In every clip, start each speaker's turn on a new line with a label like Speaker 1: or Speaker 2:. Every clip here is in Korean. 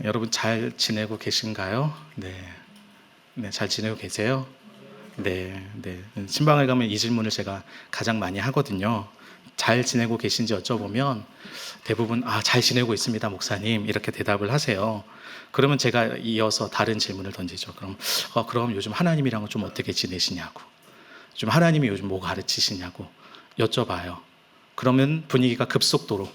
Speaker 1: 여러분 잘 지내고 계신가요? 네, 잘 지내고 계세요? 네. 신방에 가면 이 질문을 제가 가장 많이 하거든요. 잘 지내고 계신지 여쭤보면 대부분 잘 지내고 있습니다, 목사님. 이렇게 대답을 하세요. 그러면 제가 이어서 다른 질문을 던지죠. 그럼 요즘 하나님이랑은 좀 어떻게 지내시냐고. 좀 하나님이 요즘 뭐 가르치시냐고 여쭤봐요. 그러면 분위기가 급속도로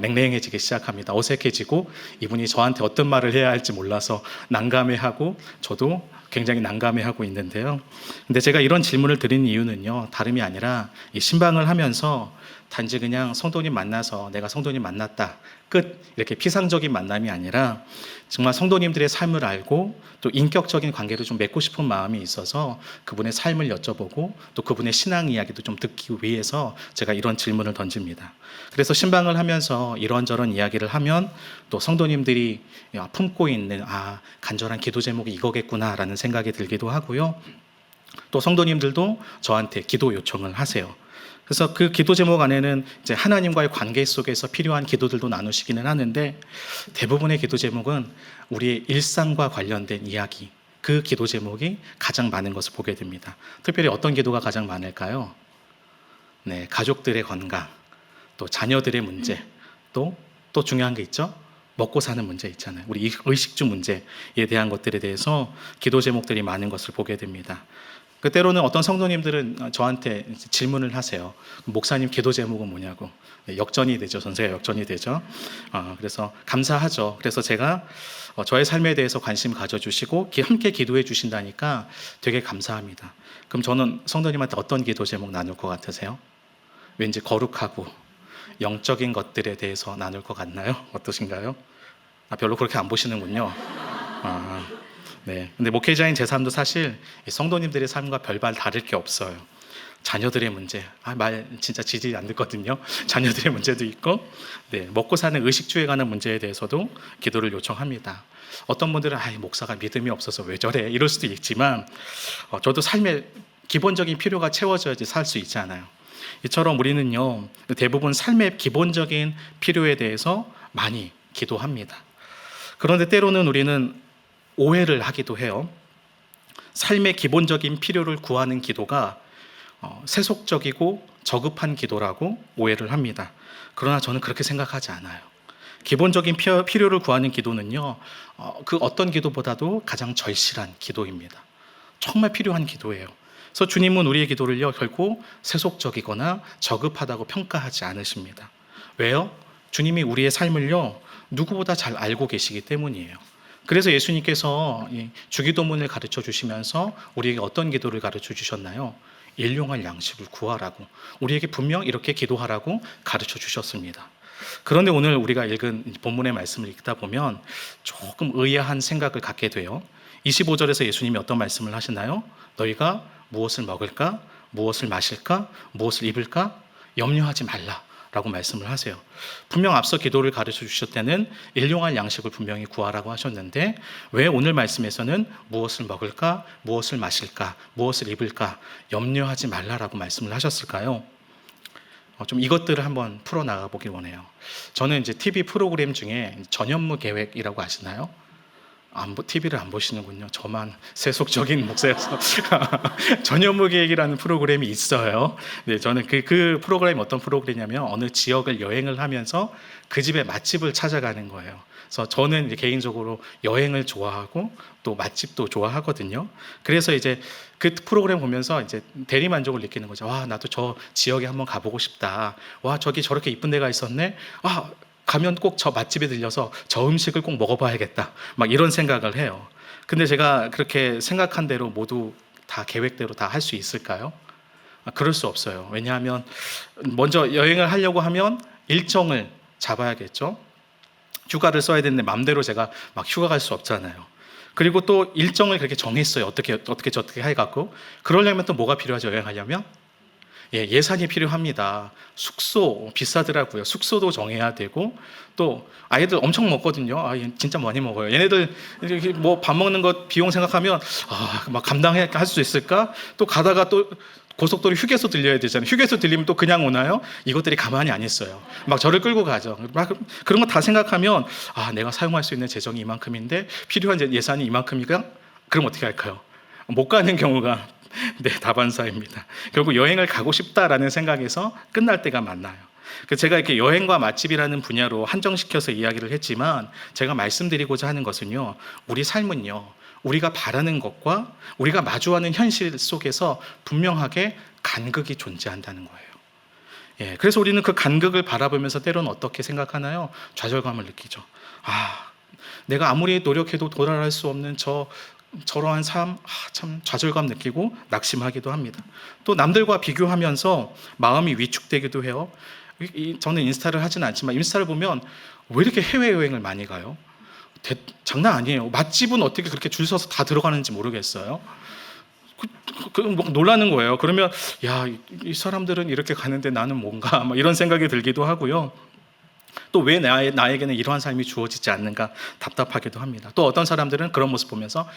Speaker 1: 냉랭해지기 시작합니다. 어색해지고 이분이 저한테 어떤 말을 해야 할지 몰라서 난감해하고 저도 굉장히 난감해하고 있는데요. 근데 제가 이런 질문을 드린 이유는요, 다름이 아니라 이 신방을 하면서 단지 그냥 성도님 만나서 내가 성도님 만났다 끝, 이렇게 피상적인 만남이 아니라 정말 성도님들의 삶을 알고 또 인격적인 관계를 좀 맺고 싶은 마음이 있어서 그분의 삶을 여쭤보고 또 그분의 신앙 이야기도 좀 듣기 위해서 제가 이런 질문을 던집니다. 그래서 신방을 하면서 이런저런 이야기를 하면 또 성도님들이 품고 있는 간절한 기도 제목이 이거겠구나라는 생각이 들기도 하고요. 또 성도님들도 저한테 기도 요청을 하세요. 그래서 그 기도 제목 안에는 이제 하나님과의 관계 속에서 필요한 기도들도 나누시기는 하는데 대부분의 기도 제목은 우리의 일상과 관련된 이야기, 그 기도 제목이 가장 많은 것을 보게 됩니다. 특별히 어떤 기도가 가장 많을까요? 네, 가족들의 건강, 또 자녀들의 문제, 또 중요한 게 있죠? 먹고 사는 문제 있잖아요. 우리 의식주 문제에 대한 것들에 대해서 기도 제목들이 많은 것을 보게 됩니다. 때로는 어떤 성도님들은 저한테 질문을 하세요. 목사님 기도 제목은 뭐냐고. 역전이 되죠. 전세가 역전이 되죠. 그래서 감사하죠. 그래서 제가 저의 삶에 대해서 관심 가져주시고 함께 기도해 주신다니까 되게 감사합니다. 그럼 저는 성도님한테 어떤 기도 제목 나눌 것 같으세요? 왠지 거룩하고 영적인 것들에 대해서 나눌 것 같나요? 어떠신가요? 별로 그렇게 안 보시는군요. 네. 근데 목회자인 제 삶도 사실 성도님들의 삶과 별반 다를 게 없어요. 자녀들의 문제, 말 진짜 지지 안 듣거든요. 자녀들의 문제도 있고, 네, 먹고 사는 의식주에 관한 문제에 대해서도 기도를 요청합니다. 어떤 분들은 목사가 믿음이 없어서 왜 저래 이럴 수도 있지만 저도 삶의 기본적인 필요가 채워져야지 살 수 있잖아요. 이처럼 우리는요, 대부분 삶의 기본적인 필요에 대해서 많이 기도합니다. 그런데 때로는 우리는 오해를 하기도 해요. 삶의 기본적인 필요를 구하는 기도가 세속적이고 저급한 기도라고 오해를 합니다. 그러나 저는 그렇게 생각하지 않아요. 기본적인 필요를 구하는 기도는요, 그 어떤 기도보다도 가장 절실한 기도입니다. 정말 필요한 기도예요. 그래서 주님은 우리의 기도를요, 결코 세속적이거나 저급하다고 평가하지 않으십니다. 왜요? 주님이 우리의 삶을요, 누구보다 잘 알고 계시기 때문이에요. 그래서 예수님께서 주기도문을 가르쳐 주시면서 우리에게 어떤 기도를 가르쳐 주셨나요? 일용할 양식을 구하라고, 우리에게 분명 이렇게 기도하라고 가르쳐 주셨습니다. 그런데 오늘 우리가 읽은 본문의 말씀을 읽다 보면 조금 의아한 생각을 갖게 돼요. 25절에서 예수님이 어떤 말씀을 하시나요? 너희가 무엇을 먹을까? 무엇을 마실까? 무엇을 입을까? 염려하지 말라 라고 말씀을 하세요. 분명 앞서 기도를 가르쳐 주실 때는 일용할 양식을 분명히 구하라고 하셨는데 왜 오늘 말씀에서는 무엇을 먹을까, 무엇을 마실까, 무엇을 입을까 염려하지 말라라고 말씀을 하셨을까요? 좀 이것들을 한번 풀어나가 보길 원해요. 저는 이제 TV 프로그램 중에 전현무 계획이라고 아시나요? TV를 안 보시는군요. 저만 세속적인 목사여서. 전현무 계획이라는 프로그램이 있어요. 네, 저는 그 프로그램이 어떤 프로그램이냐면 어느 지역을 여행을 하면서 그 집의 맛집을 찾아가는 거예요. 그래서 저는 이제 개인적으로 여행을 좋아하고 또 맛집도 좋아하거든요. 그래서 이제 그 프로그램 보면서 이제 대리만족을 느끼는 거죠. 나도 저 지역에 한번 가보고 싶다. 저기 저렇게 이쁜 데가 있었네. 가면 꼭 저 맛집에 들려서 저 음식을 꼭 먹어봐야겠다. 막 이런 생각을 해요. 근데 제가 그렇게 생각한 대로 모두 다 계획대로 다 할 수 있을까요? 그럴 수 없어요. 왜냐하면 먼저 여행을 하려고 하면 일정을 잡아야겠죠. 휴가를 써야 되는데 맘대로 제가 막 휴가 갈 수 없잖아요. 그리고 또 일정을 그렇게 정했어요. 어떻게 해갖고 그러려면 또 뭐가 필요하죠? 여행하려면? 예산이 필요합니다. 숙소 비싸더라고요. 숙소도 정해야 되고 또 아이들 엄청 먹거든요. 진짜 많이 먹어요. 얘네들 뭐 밥 먹는 것 비용 생각하면 막 감당할 수 있을까? 또 가다가 또 고속도로 휴게소 들려야 되잖아요. 휴게소 들리면 또 그냥 오나요? 이것들이 가만히 안 있어요. 막 저를 끌고 가죠. 막 그런 거 다 생각하면 내가 사용할 수 있는 재정이 이만큼인데 필요한 예산이 이만큼이니까 그럼 어떻게 할까요? 못 가는 경우가 다반사입니다. 결국 여행을 가고 싶다라는 생각에서 끝날 때가 많아요. 제가 이렇게 여행과 맛집이라는 분야로 한정시켜서 이야기를 했지만 제가 말씀드리고자 하는 것은요, 우리 삶은요, 우리가 바라는 것과 우리가 마주하는 현실 속에서 분명하게 간극이 존재한다는 거예요. 그래서 우리는 그 간극을 바라보면서 때로는 어떻게 생각하나요? 좌절감을 느끼죠. 내가 아무리 노력해도 도달할 수 없는 저러한 삶, 참 좌절감 느끼고 낙심하기도 합니다. 또 남들과 비교하면서 마음이 위축되기도 해요. 저는 인스타를 하지는 않지만 인스타를 보면 왜 이렇게 해외여행을 많이 가요? 장난 아니에요. 맛집은 어떻게 그렇게 줄 서서 다 들어가는지 모르겠어요. 막 놀라는 거예요. 그러면 이 사람들은 이렇게 가는데 나는 뭔가 이런 생각이 들기도 하고요. 또 왜 나에게는 이러한 삶이 주어지지 않는가 답답하기도 합니다. 또 어떤 사람들은 그런 모습 보면서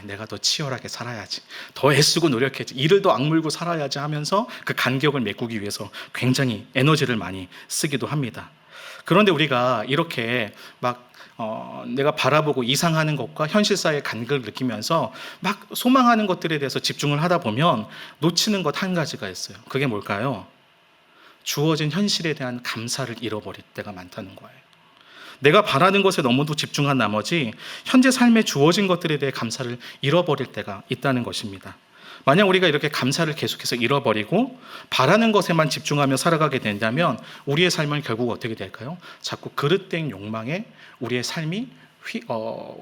Speaker 1: 내가 더 치열하게 살아야지, 더 애쓰고 노력해야지, 이를 더 악물고 살아야지 하면서 그 간격을 메꾸기 위해서 굉장히 에너지를 많이 쓰기도 합니다. 그런데 우리가 이렇게 내가 바라보고 이상하는 것과 현실 사이의 간극을 느끼면서 막 소망하는 것들에 대해서 집중을 하다 보면 놓치는 것 한 가지가 있어요. 그게 뭘까요? 주어진 현실에 대한 감사를 잃어버릴 때가 많다는 거예요. 내가 바라는 것에 너무도 집중한 나머지 현재 삶에 주어진 것들에 대해 감사를 잃어버릴 때가 있다는 것입니다. 만약 우리가 이렇게 감사를 계속해서 잃어버리고 바라는 것에만 집중하며 살아가게 된다면 우리의 삶은 결국 어떻게 될까요? 자꾸 그릇된 욕망에 우리의 삶이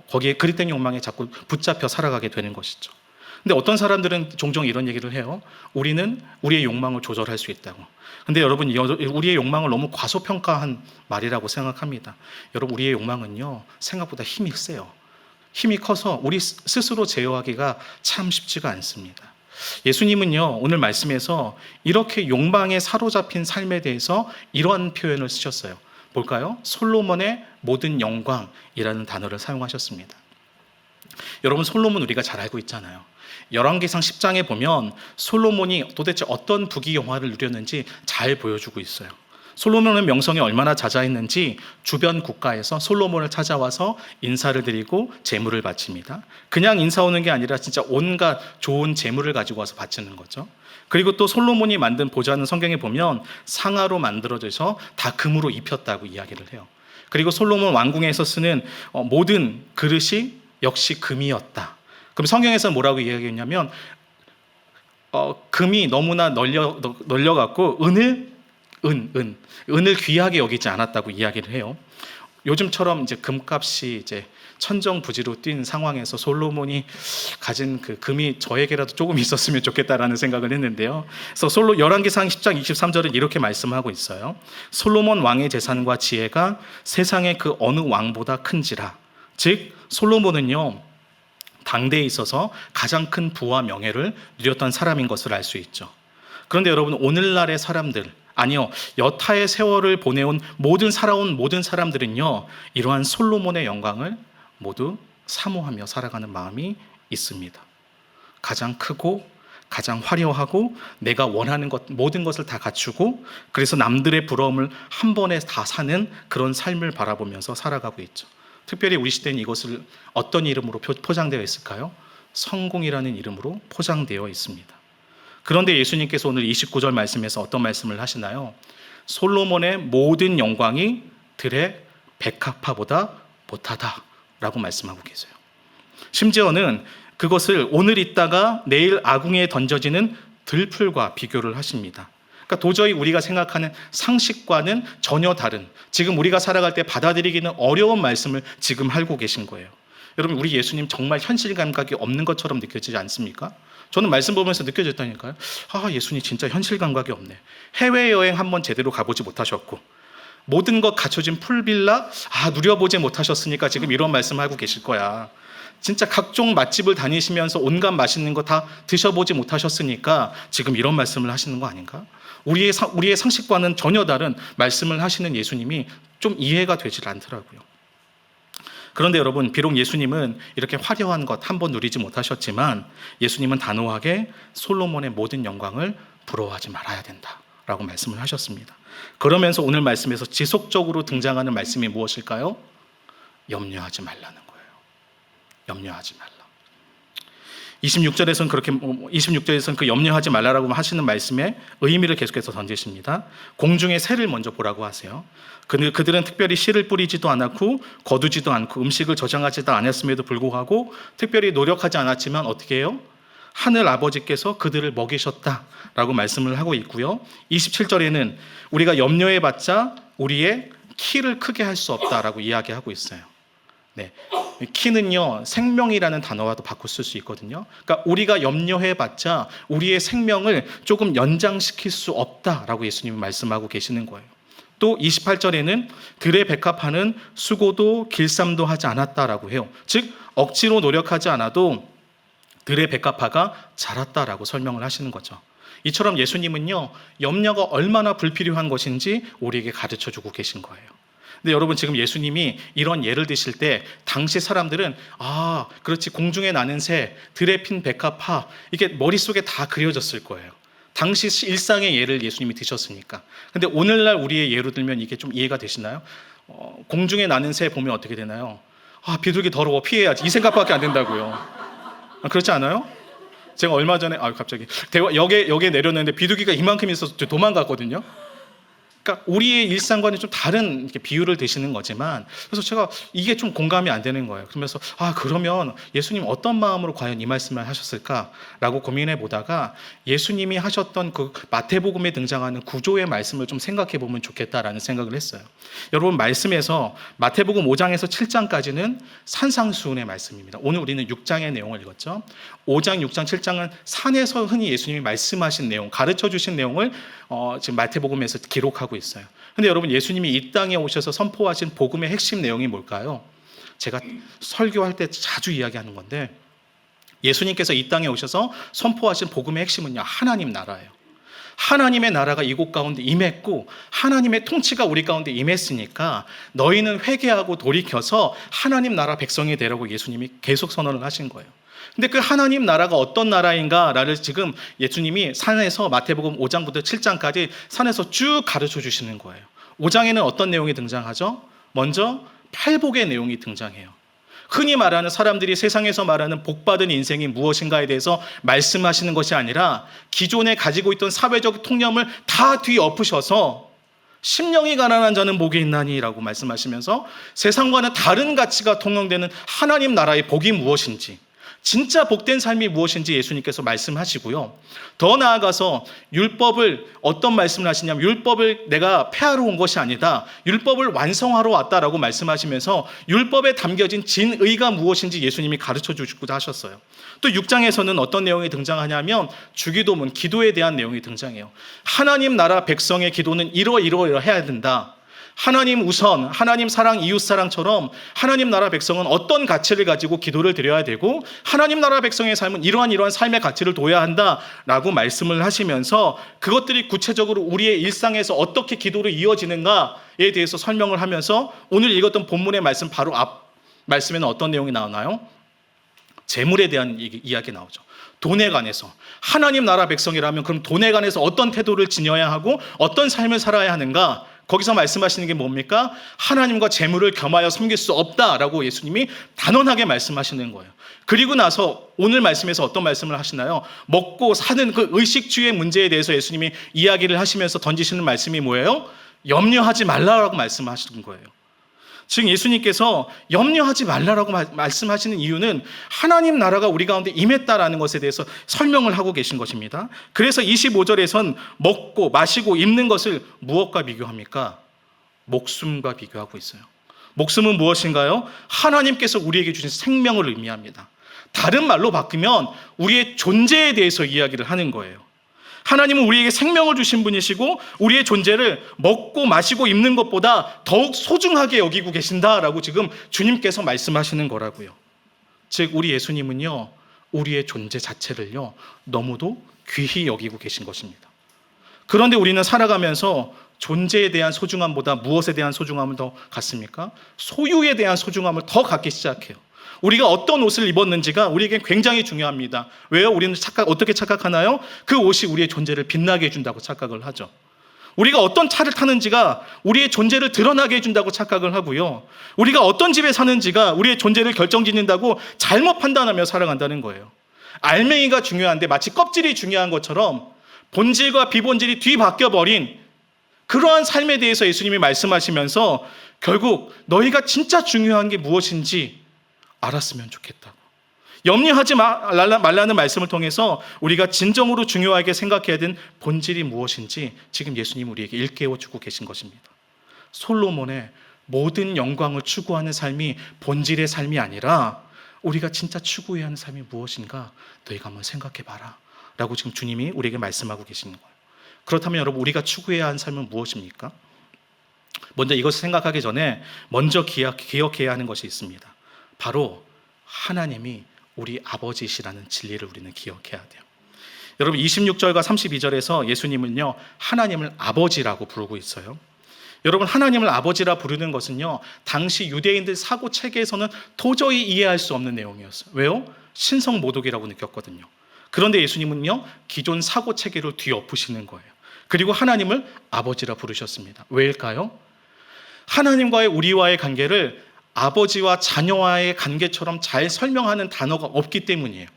Speaker 1: 거기에 그릇된 욕망에 자꾸 붙잡혀 살아가게 되는 것이죠. 근데 어떤 사람들은 종종 이런 얘기를 해요. 우리는 우리의 욕망을 조절할 수 있다고. 근데 여러분, 우리의 욕망을 너무 과소평가한 말이라고 생각합니다. 여러분, 우리의 욕망은요, 생각보다 힘이 세요. 힘이 커서 우리 스스로 제어하기가 참 쉽지가 않습니다. 예수님은요, 오늘 말씀에서 이렇게 욕망에 사로잡힌 삶에 대해서 이러한 표현을 쓰셨어요. 볼까요? 솔로몬의 모든 영광이라는 단어를 사용하셨습니다. 여러분, 솔로몬 우리가 잘 알고 있잖아요. 열왕기상 10장에 보면 솔로몬이 도대체 어떤 부귀영화를 누렸는지 잘 보여주고 있어요. 솔로몬의 명성이 얼마나 자자했는지 주변 국가에서 솔로몬을 찾아와서 인사를 드리고 제물을 바칩니다. 그냥 인사 오는 게 아니라 진짜 온갖 좋은 제물을 가지고 와서 바치는 거죠. 그리고 또 솔로몬이 만든 보좌는 성경에 보면 상아로 만들어져서 다 금으로 입혔다고 이야기를 해요. 그리고 솔로몬 왕궁에서 쓰는 모든 그릇이 역시 금이었다. 그럼 성경에서 뭐라고 이야기했냐면 금이 너무나 널려갖고 은을 귀하게 여기지 않았다고 이야기를 해요. 요즘처럼 이제 금값이 이제 천정부지로 뛴 상황에서 솔로몬이 가진 그 금이 저에게라도 조금 있었으면 좋겠다라는 생각을 했는데요. 그래서 열왕기상 10장 23절은 이렇게 말씀하고 있어요. 솔로몬 왕의 재산과 지혜가 세상의 그 어느 왕보다 큰지라. 즉 솔로몬은요, 당대에 있어서 가장 큰 부와 명예를 누렸던 사람인 것을 알 수 있죠. 그런데 여러분, 오늘날의 사람들, 아니요, 여타의 세월을 보내온 살아온 모든 사람들은요, 이러한 솔로몬의 영광을 모두 사모하며 살아가는 마음이 있습니다. 가장 크고 가장 화려하고 내가 원하는 모든 것을 다 갖추고, 그래서 남들의 부러움을 한 번에 다 사는 그런 삶을 바라보면서 살아가고 있죠. 특별히 우리 시대는 이것을 어떤 이름으로 포장되어 있을까요? 성공이라는 이름으로 포장되어 있습니다. 그런데 예수님께서 오늘 29절 말씀에서 어떤 말씀을 하시나요? 솔로몬의 모든 영광이 들의 백합화보다 못하다 라고 말씀하고 계세요. 심지어는 그것을 오늘 있다가 내일 아궁이에 던져지는 들풀과 비교를 하십니다. 그러니까 도저히 우리가 생각하는 상식과는 전혀 다른, 지금 우리가 살아갈 때 받아들이기는 어려운 말씀을 지금 하고 계신 거예요. 여러분, 우리 예수님 정말 현실 감각이 없는 것처럼 느껴지지 않습니까? 저는 말씀 보면서 느껴졌다니까요. 예수님 진짜 현실 감각이 없네. 해외여행 한번 제대로 가보지 못하셨고, 모든 것 갖춰진 풀빌라 누려보지 못하셨으니까 지금 이런 말씀하고 계실 거야. 진짜 각종 맛집을 다니시면서 온갖 맛있는 거 다 드셔보지 못하셨으니까 지금 이런 말씀을 하시는 거 아닌가? 우리의 상식과는 전혀 다른 말씀을 하시는 예수님이 좀 이해가 되질 않더라고요. 그런데 여러분, 비록 예수님은 이렇게 화려한 것 한 번 누리지 못하셨지만 예수님은 단호하게 솔로몬의 모든 영광을 부러워하지 말아야 된다라고 말씀을 하셨습니다. 그러면서 오늘 말씀에서 지속적으로 등장하는 말씀이 무엇일까요? 염려하지 말라는 거예요. 염려하지 말라. 26절에서는 그 염려하지 말라라고 하시는 말씀의 의미를 계속해서 던지십니다. 공중의 새를 먼저 보라고 하세요. 그들은 특별히 씨를 뿌리지도 않았고 거두지도 않고 음식을 저장하지도 않았음에도 불구하고 특별히 노력하지 않았지만 어떻게 해요? 하늘 아버지께서 그들을 먹이셨다라고 말씀을 하고 있고요. 27절에는 우리가 염려해봤자 우리의 키를 크게 할 수 없다라고 이야기하고 있어요. 네, 키는요 생명이라는 단어와도 바꿔 쓸 수 있거든요. 그러니까 우리가 염려해봤자 우리의 생명을 조금 연장시킬 수 없다라고 예수님이 말씀하고 계시는 거예요. 또 28절에는 들의 백합화는 수고도 길쌈도 하지 않았다라고 해요. 즉 억지로 노력하지 않아도 들의 백합화가 자랐다라고 설명을 하시는 거죠. 이처럼 예수님은요 염려가 얼마나 불필요한 것인지 우리에게 가르쳐주고 계신 거예요. 근데 여러분, 지금 예수님이 이런 예를 드실 때 당시 사람들은 그렇지, 공중에 나는 새, 들에 핀 백합화, 이게 머릿속에 다 그려졌을 거예요. 당시 일상의 예를 예수님이 드셨으니까. 근데 오늘날 우리의 예로 들면 이게 좀 이해가 되시나요? 공중에 나는 새 보면 어떻게 되나요? 비둘기 더러워, 피해야지, 이 생각밖에 안 된다고요. 그렇지 않아요? 제가 얼마 전에 갑자기 역에 내렸는데 비둘기가 이만큼 있어서 도망갔거든요. 그러니까 우리의 일상과는 좀 다른 이렇게 비유를 드시는 거지만, 그래서 제가 이게 좀 공감이 안 되는 거예요. 그러면서 그러면 예수님 어떤 마음으로 과연 이 말씀을 하셨을까라고 고민해 보다가 예수님이 하셨던 그 마태복음에 등장하는 구조의 말씀을 좀 생각해 보면 좋겠다라는 생각을 했어요. 여러분, 말씀에서 마태복음 5장에서 7장까지는 산상수훈의 말씀입니다. 오늘 우리는 6장의 내용을 읽었죠. 5장, 6장, 7장은 산에서 흔히 예수님이 말씀하신 내용, 가르쳐 주신 내용을 지금 마태복음에서 기록하고 있어요. 근데 여러분, 예수님이 이 땅에 오셔서 선포하신 복음의 핵심 내용이 뭘까요? 제가 설교할 때 자주 이야기하는 건데, 예수님께서 이 땅에 오셔서 선포하신 복음의 핵심은요, 하나님 나라예요. 하나님의 나라가 이곳 가운데 임했고 하나님의 통치가 우리 가운데 임했으니까 너희는 회개하고 돌이켜서 하나님 나라 백성이 되라고 예수님이 계속 선언을 하신 거예요. 근데 그 하나님 나라가 어떤 나라인가를 지금 예수님이 산에서 마태복음 5장부터 7장까지 산에서 쭉 가르쳐 주시는 거예요. 5장에는 어떤 내용이 등장하죠? 먼저 팔복의 내용이 등장해요. 흔히 말하는, 사람들이 세상에서 말하는 복받은 인생이 무엇인가에 대해서 말씀하시는 것이 아니라 기존에 가지고 있던 사회적 통념을 다 뒤엎으셔서 심령이 가난한 자는 복이 있나니라고 말씀하시면서 세상과는 다른 가치가 통용되는 하나님 나라의 복이 무엇인지, 진짜 복된 삶이 무엇인지 예수님께서 말씀하시고요. 더 나아가서 율법을 어떤 말씀을 하시냐면, 율법을 내가 폐하러 온 것이 아니다, 율법을 완성하러 왔다라고 말씀하시면서 율법에 담겨진 진의가 무엇인지 예수님이 가르쳐 주시고자 하셨어요. 또 6장에서는 어떤 내용이 등장하냐면 주기도문, 기도에 대한 내용이 등장해요. 하나님 나라 백성의 기도는 이러해야 된다. 하나님 우선, 하나님 사랑, 이웃 사랑처럼 하나님 나라 백성은 어떤 가치를 가지고 기도를 드려야 되고 하나님 나라 백성의 삶은 이러한 삶의 가치를 둬야 한다라고 말씀을 하시면서 그것들이 구체적으로 우리의 일상에서 어떻게 기도로 이어지는가에 대해서 설명을 하면서 오늘 읽었던 본문의 말씀 바로 앞 말씀에는 어떤 내용이 나오나요? 재물에 대한 이야기 나오죠. 돈에 관해서 하나님 나라 백성이라면 그럼 돈에 관해서 어떤 태도를 지녀야 하고 어떤 삶을 살아야 하는가? 거기서 말씀하시는 게 뭡니까? 하나님과 재물을 겸하여 섬길 수 없다라고 예수님이 단언하게 말씀하시는 거예요. 그리고 나서 오늘 말씀에서 어떤 말씀을 하시나요? 먹고 사는 그 의식주의 문제에 대해서 예수님이 이야기를 하시면서 던지시는 말씀이 뭐예요? 염려하지 말라라고 말씀하시는 거예요. 즉 예수님께서 염려하지 말라라고 말씀하시는 이유는 하나님 나라가 우리 가운데 임했다라는 것에 대해서 설명을 하고 계신 것입니다. 그래서 25절에선 먹고 마시고 입는 것을 무엇과 비교합니까? 목숨과 비교하고 있어요. 목숨은 무엇인가요? 하나님께서 우리에게 주신 생명을 의미합니다. 다른 말로 바꾸면 우리의 존재에 대해서 이야기를 하는 거예요. 하나님은 우리에게 생명을 주신 분이시고 우리의 존재를 먹고 마시고 입는 것보다 더욱 소중하게 여기고 계신다라고 지금 주님께서 말씀하시는 거라고요. 즉 우리 예수님은요, 우리의 존재 자체를요 너무도 귀히 여기고 계신 것입니다. 그런데 우리는 살아가면서 존재에 대한 소중함보다 무엇에 대한 소중함을 더 갖습니까? 소유에 대한 소중함을 더 갖기 시작해요. 우리가 어떤 옷을 입었는지가 우리에겐 굉장히 중요합니다. 왜요? 우리는 어떻게 착각하나요? 그 옷이 우리의 존재를 빛나게 해준다고 착각을 하죠. 우리가 어떤 차를 타는지가 우리의 존재를 드러나게 해준다고 착각을 하고요. 우리가 어떤 집에 사는지가 우리의 존재를 결정짓는다고 잘못 판단하며 살아간다는 거예요. 알맹이가 중요한데 마치 껍질이 중요한 것처럼 본질과 비본질이 뒤바뀌어버린 그러한 삶에 대해서 예수님이 말씀하시면서 결국 너희가 진짜 중요한 게 무엇인지 알았으면 좋겠다고. 염려하지 말라는 말씀을 통해서 우리가 진정으로 중요하게 생각해야 되는 본질이 무엇인지 지금 예수님 우리에게 일깨워주고 계신 것입니다. 솔로몬의 모든 영광을 추구하는 삶이 본질의 삶이 아니라 우리가 진짜 추구해야 하는 삶이 무엇인가 너희가 한번 생각해봐라 라고 지금 주님이 우리에게 말씀하고 계시는 거예요. 그렇다면 여러분 우리가 추구해야 하는 삶은 무엇입니까? 먼저 이것을 생각하기 전에 먼저 기억해야 하는 것이 있습니다. 바로 하나님이 우리 아버지시라는 진리를 우리는 기억해야 돼요. 여러분 26절과 32절에서 예수님은요 하나님을 아버지라고 부르고 있어요. 여러분 하나님을 아버지라 부르는 것은요 당시 유대인들 사고 체계에서는 도저히 이해할 수 없는 내용이었어요. 왜요? 신성 모독이라고 느꼈거든요. 그런데 예수님은요 기존 사고 체계를 뒤엎으시는 거예요. 그리고 하나님을 아버지라 부르셨습니다. 왜일까요? 하나님과의 우리와의 관계를 아버지와 자녀와의 관계처럼 잘 설명하는 단어가 없기 때문이에요.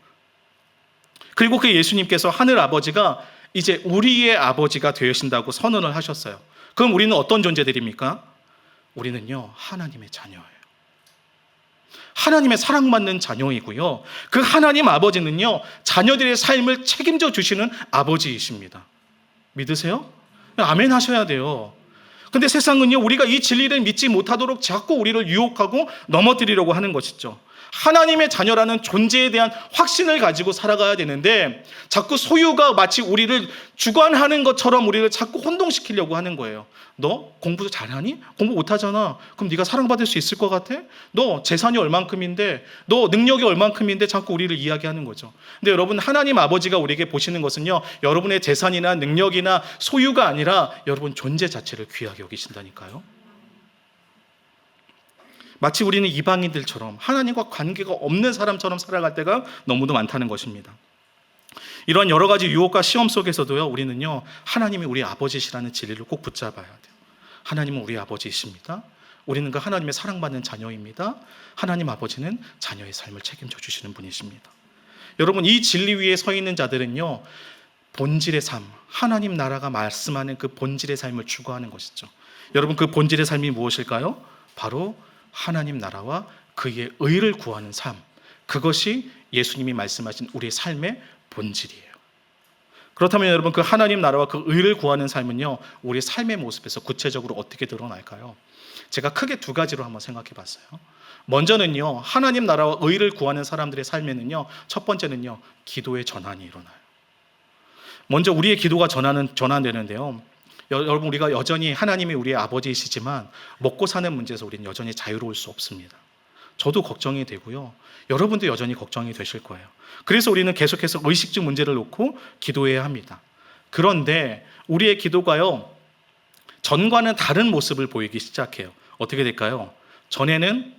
Speaker 1: 그리고 그 예수님께서 하늘 아버지가 이제 우리의 아버지가 되신다고 선언을 하셨어요. 그럼 우리는 어떤 존재들입니까? 우리는요 하나님의 자녀예요. 하나님의 사랑받는 자녀이고요. 그 하나님 아버지는요 자녀들의 삶을 책임져 주시는 아버지이십니다. 믿으세요? 아멘 하셔야 돼요. 근데 세상은요 우리가 이 진리를 믿지 못하도록 자꾸 우리를 유혹하고 넘어뜨리려고 하는 것이죠. 하나님의 자녀라는 존재에 대한 확신을 가지고 살아가야 되는데 자꾸 소유가 마치 우리를 주관하는 것처럼 우리를 자꾸 혼동시키려고 하는 거예요. 너 공부 잘하니? 공부 못하잖아. 그럼 네가 사랑받을 수 있을 것 같아? 너 재산이 얼만큼인데 너 능력이 얼만큼인데 자꾸 우리를 이야기하는 거죠. 근데 여러분 하나님 아버지가 우리에게 보시는 것은요 여러분의 재산이나 능력이나 소유가 아니라 여러분 존재 자체를 귀하게 여기신다니까요. 마치 우리는 이방인들처럼 하나님과 관계가 없는 사람처럼 살아갈 때가 너무도 많다는 것입니다. 이런 여러 가지 유혹과 시험 속에서도요 우리는요 하나님이 우리 아버지시라는 진리를 꼭 붙잡아야 돼요. 하나님은 우리 아버지이십니다. 우리는 그 하나님의 사랑받는 자녀입니다. 하나님 아버지는 자녀의 삶을 책임져 주시는 분이십니다. 여러분 이 진리 위에 서 있는 자들은요 본질의 삶, 하나님 나라가 말씀하는 그 본질의 삶을 추구하는 것이죠. 여러분 그 본질의 삶이 무엇일까요? 바로 하나님 나라와 그의 의를 구하는 삶, 그것이 예수님이 말씀하신 우리의 삶의 본질이에요. 그렇다면 여러분 그 하나님 나라와 그 의를 구하는 삶은요 우리의 삶의 모습에서 구체적으로 어떻게 드러날까요? 제가 크게 두 가지로 한번 생각해 봤어요. 먼저는요 하나님 나라와 의를 구하는 사람들의 삶에는요 첫 번째는요 기도의 전환이 일어나요. 먼저 우리의 기도가 전환되는데요. 여러분 우리가 여전히 하나님이 우리의 아버지이시지만 먹고 사는 문제에서 우리는 여전히 자유로울 수 없습니다. 저도 걱정이 되고요. 여러분도 여전히 걱정이 되실 거예요. 그래서 우리는 계속해서 의식주 문제를 놓고 기도해야 합니다. 그런데 우리의 기도가요 전과는 다른 모습을 보이기 시작해요. 어떻게 될까요? 전에는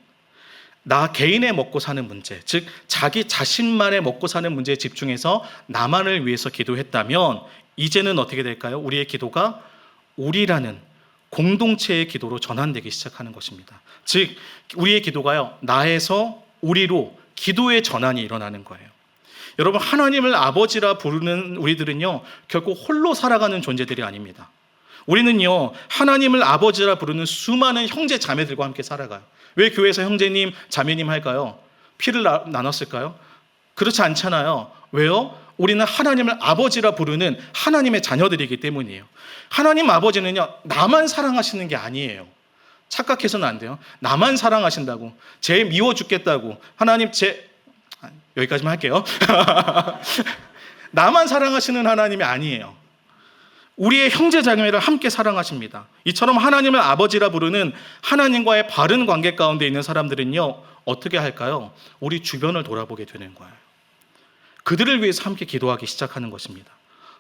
Speaker 1: 나 개인의 먹고 사는 문제, 즉 자기 자신만의 먹고 사는 문제에 집중해서 나만을 위해서 기도했다면 이제는 어떻게 될까요? 우리의 기도가 우리라는 공동체의 기도로 전환되기 시작하는 것입니다. 즉 우리의 기도가요 나에서 우리로 기도의 전환이 일어나는 거예요. 여러분 하나님을 아버지라 부르는 우리들은요 결코 홀로 살아가는 존재들이 아닙니다. 우리는요 하나님을 아버지라 부르는 수많은 형제 자매들과 함께 살아가요. 왜 교회에서 형제님 자매님 할까요? 피를 나눴을까요? 그렇지 않잖아요. 왜요? 우리는 하나님을 아버지라 부르는 하나님의 자녀들이기 때문이에요. 하나님 아버지는요 나만 사랑하시는 게 아니에요. 착각해서는 안 돼요. 나만 사랑하신다고, 쟤 미워 죽겠다고, 하나님 여기까지만 할게요. 나만 사랑하시는 하나님이 아니에요. 우리의 형제 자매를 함께 사랑하십니다. 이처럼 하나님을 아버지라 부르는 하나님과의 바른 관계 가운데 있는 사람들은요 어떻게 할까요? 우리 주변을 돌아보게 되는 거예요. 그들을 위해서 함께 기도하기 시작하는 것입니다.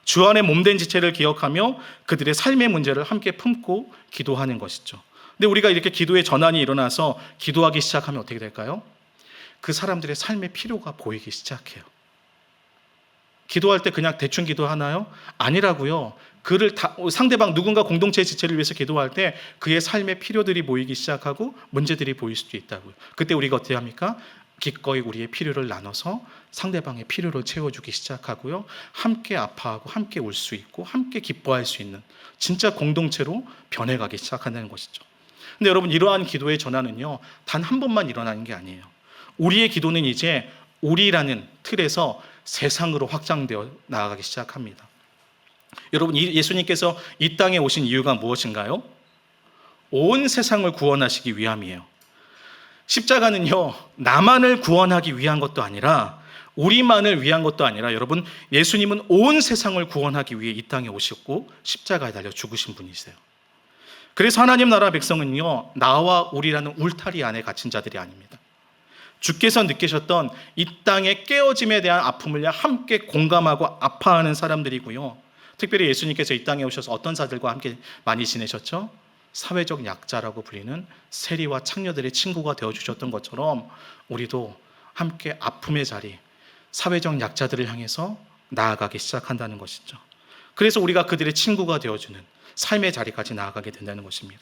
Speaker 1: 주 안에 몸된 지체를 기억하며 그들의 삶의 문제를 함께 품고 기도하는 것이죠. 근데 우리가 이렇게 기도의 전환이 일어나서 기도하기 시작하면 어떻게 될까요? 그 사람들의 삶의 필요가 보이기 시작해요. 기도할 때 그냥 대충 기도하나요? 아니라고요. 상대방 누군가 공동체의 지체를 위해서 기도할 때 그의 삶의 필요들이 보이기 시작하고 문제들이 보일 수도 있다고요. 그때 우리가 어떻게 합니까? 기꺼이 우리의 필요를 나눠서 상대방의 필요를 채워주기 시작하고요. 함께 아파하고 함께 울 수 있고 함께 기뻐할 수 있는 진짜 공동체로 변해가기 시작한다는 것이죠. 근데 여러분, 이러한 기도의 전환은요, 단 한 번만 일어나는 게 아니에요. 우리의 기도는 이제 우리라는 틀에서 세상으로 확장되어 나아가기 시작합니다. 여러분, 예수님께서 이 땅에 오신 이유가 무엇인가요? 온 세상을 구원하시기 위함이에요. 십자가는요, 나만을 구원하기 위한 것도 아니라 우리만을 위한 것도 아니라 여러분, 예수님은 온 세상을 구원하기 위해 이 땅에 오셨고 십자가에 달려 죽으신 분이세요. 그래서 하나님 나라 백성은요, 나와 우리라는 울타리 안에 갇힌 자들이 아닙니다. 주께서 느끼셨던 이 땅의 깨어짐에 대한 아픔을 함께 공감하고 아파하는 사람들이고요. 특별히 예수님께서 이 땅에 오셔서 어떤 자들과 함께 많이 지내셨죠? 사회적 약자라고 불리는 세리와 창녀들의 친구가 되어주셨던 것처럼 우리도 함께 아픔의 자리, 사회적 약자들을 향해서 나아가기 시작한다는 것이죠. 그래서 우리가 그들의 친구가 되어주는 삶의 자리까지 나아가게 된다는 것입니다.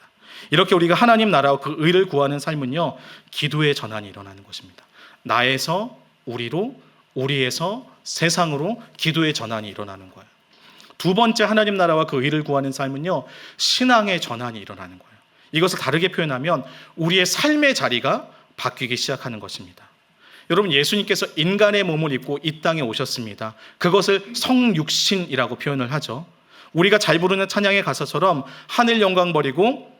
Speaker 1: 이렇게 우리가 하나님 나라와 그 의를 구하는 삶은요, 기도의 전환이 일어나는 것입니다. 나에서 우리로, 우리에서 세상으로 기도의 전환이 일어나는 거예요. 두 번째, 하나님 나라와 그 의를 구하는 삶은요, 신앙의 전환이 일어나는 거예요. 이것을 다르게 표현하면 우리의 삶의 자리가 바뀌기 시작하는 것입니다. 여러분, 예수님께서 인간의 몸을 입고 이 땅에 오셨습니다. 그것을 성육신이라고 표현을 하죠. 우리가 잘 부르는 찬양의 가사처럼 하늘 영광 버리고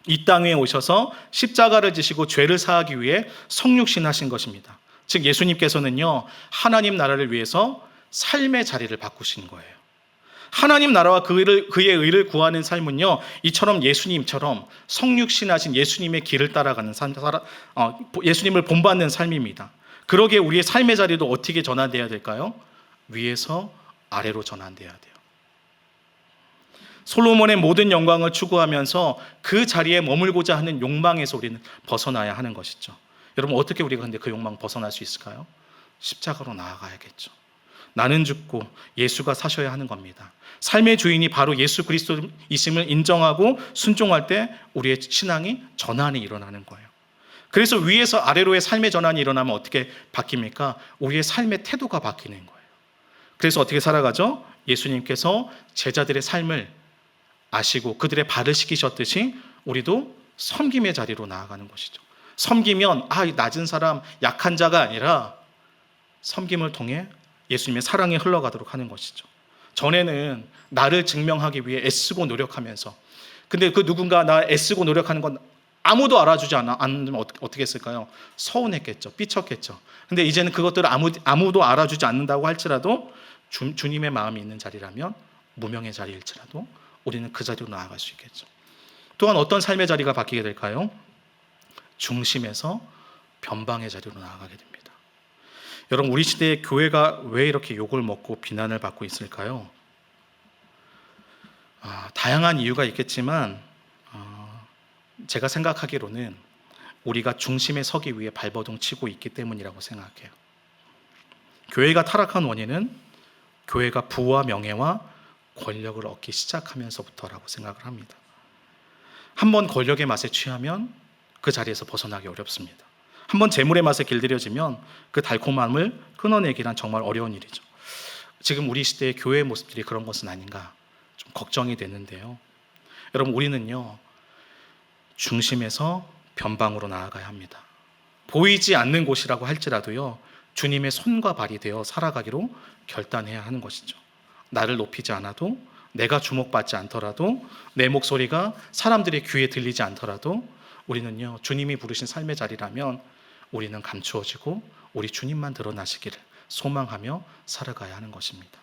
Speaker 1: 이 땅에 오셔서 십자가를 지시고 죄를 사하기 위해 성육신하신 것입니다. 즉 예수님께서는요, 하나님 나라를 위해서 삶의 자리를 바꾸신 거예요. 하나님 나라와 그의 의를 구하는 삶은요, 이처럼 예수님처럼 성육신하신 예수님의 길을 따라가는 삶, 예수님을 본받는 삶입니다. 그러기에 우리의 삶의 자리도 어떻게 전환돼야 될까요? 위에서 아래로 전환돼야 돼요. 솔로몬의 모든 영광을 추구하면서 그 자리에 머물고자 하는 욕망에서 우리는 벗어나야 하는 것이죠. 여러분, 어떻게 우리가 근데 그 욕망 벗어날 수 있을까요? 십자가로 나아가야겠죠. 나는 죽고 예수가 사셔야 하는 겁니다. 삶의 주인이 바로 예수 그리스도이심을 인정하고 순종할 때 우리의 신앙이 전환이 일어나는 거예요. 그래서 위에서 아래로의 삶의 전환이 일어나면 어떻게 바뀝니까? 우리의 삶의 태도가 바뀌는 거예요. 그래서 어떻게 살아가죠? 예수님께서 제자들의 삶을 아시고 그들의 발을 씻기셨듯이 우리도 섬김의 자리로 나아가는 것이죠. 섬기면 낮은 사람, 약한 자가 아니라 섬김을 통해 예수님의 사랑이 흘러가도록 하는 것이죠. 전에는 나를 증명하기 위해 애쓰고 노력하면서, 근데 그 누군가 나 애쓰고 노력하는 건 아무도 알아주지 않으면 어떻게 했을까요? 서운했겠죠. 삐쳤겠죠. 근데 이제는 그것들을 아무도 알아주지 않는다고 할지라도 주님의 마음이 있는 자리라면, 무명의 자리일지라도 우리는 그 자리로 나아갈 수 있겠죠. 또한 어떤 삶의 자리가 바뀌게 될까요? 중심에서 변방의 자리로 나아가게 됩니다. 여러분, 우리 시대의 교회가 왜 이렇게 욕을 먹고 비난을 받고 있을까요? 다양한 이유가 있겠지만 제가 생각하기로는 우리가 중심에 서기 위해 발버둥 치고 있기 때문이라고 생각해요. 교회가 타락한 원인은 교회가 부와 명예와 권력을 얻기 시작하면서부터라고 생각을 합니다. 한번 권력의 맛에 취하면 그 자리에서 벗어나기 어렵습니다. 한번 재물의 맛에 길들여지면 그 달콤함을 끊어내기란 정말 어려운 일이죠. 지금 우리 시대의 교회의 모습들이 그런 것은 아닌가 좀 걱정이 되는데요. 여러분, 우리는요, 중심에서 변방으로 나아가야 합니다. 보이지 않는 곳이라고 할지라도요, 주님의 손과 발이 되어 살아가기로 결단해야 하는 것이죠. 나를 높이지 않아도, 내가 주목받지 않더라도, 내 목소리가 사람들의 귀에 들리지 않더라도 우리는요, 주님이 부르신 삶의 자리라면 우리는 감추어지고 우리 주님만 드러나시기를 소망하며 살아가야 하는 것입니다.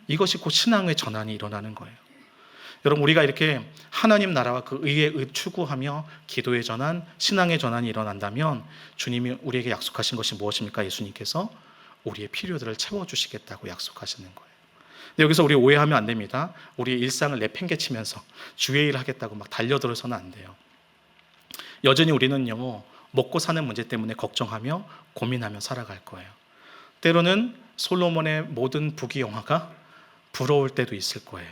Speaker 1: 이것이 곧 신앙의 전환이 일어나는 거예요. 여러분, 우리가 이렇게 하나님 나라와 그 의의 추구하며 기도의 전환, 신앙의 전환이 일어난다면 주님이 우리에게 약속하신 것이 무엇입니까? 예수님께서 우리의 필요들을 채워주시겠다고 약속하시는 거예요. 근데 여기서 우리 오해하면 안 됩니다. 우리의 일상을 내팽개치면서 주의 일 하겠다고 막 달려들어서는 안 돼요. 여전히 우리는요, 먹고 사는 문제 때문에 걱정하며 고민하며 살아갈 거예요. 때로는 솔로몬의 모든 부귀영화가 부러울 때도 있을 거예요.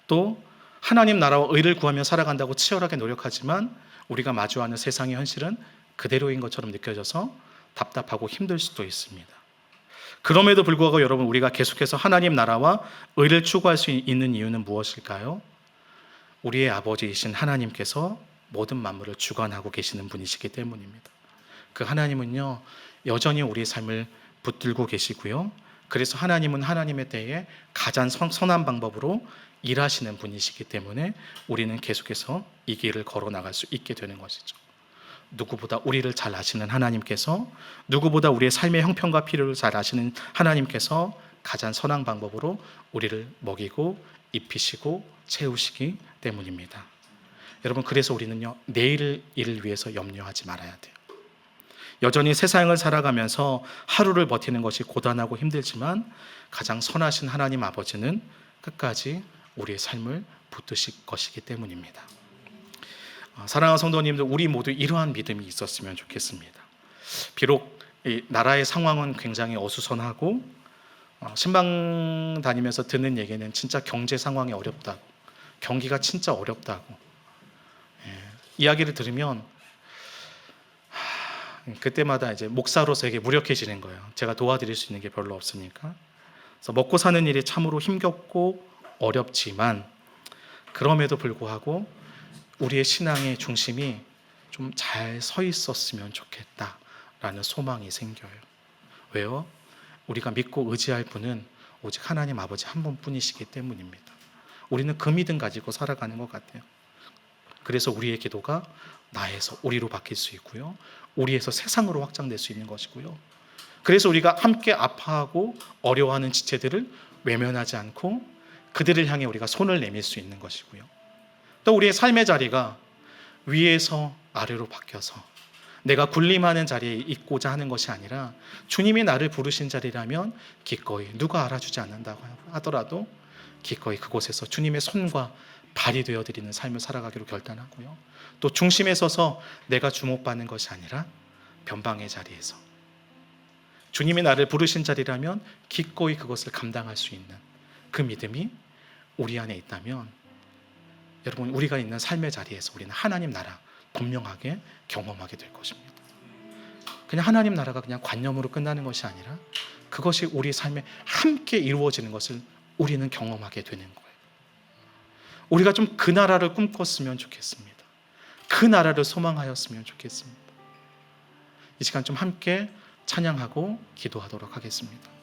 Speaker 1: 또 하나님 나라와 의를 구하며 살아간다고 치열하게 노력하지만 우리가 마주하는 세상의 현실은 그대로인 것처럼 느껴져서 답답하고 힘들 수도 있습니다. 그럼에도 불구하고 여러분, 우리가 계속해서 하나님 나라와 의를 추구할 수 있는 이유는 무엇일까요? 우리의 아버지이신 하나님께서 모든 만물을 주관하고 계시는 분이시기 때문입니다. 그 하나님은요, 여전히 우리의 삶을 붙들고 계시고요. 그래서 하나님은 하나님의 때에 가장 선한 방법으로 일하시는 분이시기 때문에 우리는 계속해서 이 길을 걸어 나갈 수 있게 되는 것이죠. 누구보다 우리를 잘 아시는 하나님께서, 누구보다 우리의 삶의 형편과 필요를 잘 아시는 하나님께서 가장 선한 방법으로 우리를 먹이고 입히시고 채우시기 때문입니다. 여러분, 그래서 우리는요, 내일 일을 위해서 염려하지 말아야 돼요. 여전히 세상을 살아가면서 하루를 버티는 것이 고단하고 힘들지만 가장 선하신 하나님 아버지는 끝까지 우리의 삶을 붙드실 것이기 때문입니다. 사랑하는 성도님들, 우리 모두 이러한 믿음이 있었으면 좋겠습니다. 비록 이 나라의 상황은 굉장히 어수선하고 신방 다니면서 듣는 얘기는 진짜 경제 상황이 어렵다고, 경기가 진짜 어렵다고 이야기를 들으면 그때마다 이제 목사로서에게 무력해지는 거예요. 제가 도와드릴 수 있는 게 별로 없으니까. 그래서 먹고 사는 일이 참으로 힘겹고 어렵지만 그럼에도 불구하고 우리의 신앙의 중심이 좀 잘 서 있었으면 좋겠다라는 소망이 생겨요. 왜요? 우리가 믿고 의지할 분은 오직 하나님 아버지 한 분뿐이시기 때문입니다. 우리는 그 믿음 가지고 살아가는 것 같아요. 그래서 우리의 기도가 나에서 우리로 바뀔 수 있고요, 우리에서 세상으로 확장될 수 있는 것이고요. 그래서 우리가 함께 아파하고 어려워하는 지체들을 외면하지 않고 그들을 향해 우리가 손을 내밀 수 있는 것이고요. 또 우리의 삶의 자리가 위에서 아래로 바뀌어서 내가 군림하는 자리에 있고자 하는 것이 아니라 주님이 나를 부르신 자리라면 기꺼이, 누가 알아주지 않는다고 하더라도 기꺼이 그곳에서 주님의 손과 발이 되어드리는 삶을 살아가기로 결단하고요. 또 중심에 서서 내가 주목받는 것이 아니라 변방의 자리에서 주님이 나를 부르신 자리라면 기꺼이 그것을 감당할 수 있는 그 믿음이 우리 안에 있다면 여러분, 우리가 있는 삶의 자리에서 우리는 하나님 나라 분명하게 경험하게 될 것입니다. 그냥 하나님 나라가 그냥 관념으로 끝나는 것이 아니라 그것이 우리 삶에 함께 이루어지는 것을 우리는 경험하게 되는 거예요. 우리가 좀 그 나라를 꿈꿨으면 좋겠습니다. 그 나라를 소망하였으면 좋겠습니다. 이 시간 좀 함께 찬양하고 기도하도록 하겠습니다.